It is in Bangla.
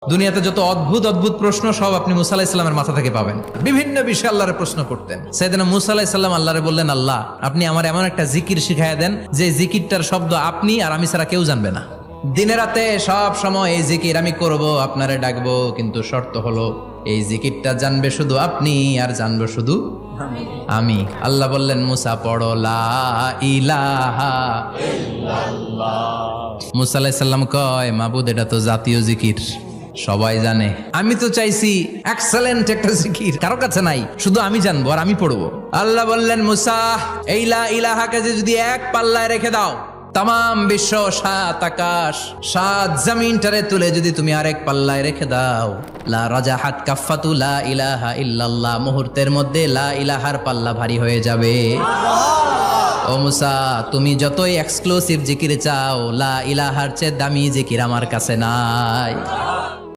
দুনিয়াতে যত অদ্ভুত অদ্ভুত প্রশ্ন সব আপনি মুসা আলাইহিস সালামের মাথা থেকে পাবেন। বিভিন্ন বিষয়ে আল্লাহরে প্রশ্ন করতেন। সাইয়েদনা মুসা আলাইহিস সালাম আল্লাহরে বললেন, আল্লাহ আপনি আমার এমন একটা জিকির শিখাইয়া দেন যে জিকিরটার শব্দ আপনি আর আমি ছাড়া কেউ জানবে না। দিনে রাতে সব সময় এই জিকির আমি করব, আপনারে ডাকবো, কিন্তু শর্ত হলো এই জিকিরটা জানবে শুধু আপনি আর জানবো শুধু আমি। আল্লাহ বললেন, মুসা পড়ো লা ইলাহা ইল্লাল্লাহ। মুসা আলাইহিস সালাম কয়, মাবুদ এটা তো জাতীয় জিকির, সবাই জানে। আমি তো চাইছি এক্সেলেন্ট একটা জিকির, কারো কাছে নাই, শুধু আমি জানবো আর আমি পড়বো। আল্লাহ বললেন, মুসা এই লা ইলাহাকে যদি এক পাল্লায় রেখে দাও, তাম বিশ্ব, 7 আকাশ 7 জমিনটারে তুলে যদি তুমি আরেক পাল্লায় রেখে দাও, লা রাজাহাত কাফাতু লা ইলাহা ইল্লাল্লাহ, মুহূর্তের মধ্যে লা ইলাহার পাল্লা ভারী হয়ে যাবে। ও মুসা, তুমি যতই এক্সক্লুসিভ জিকির চাও, লা ইলাহার চেয়ে দামি জিকির আমার কাছে নাই।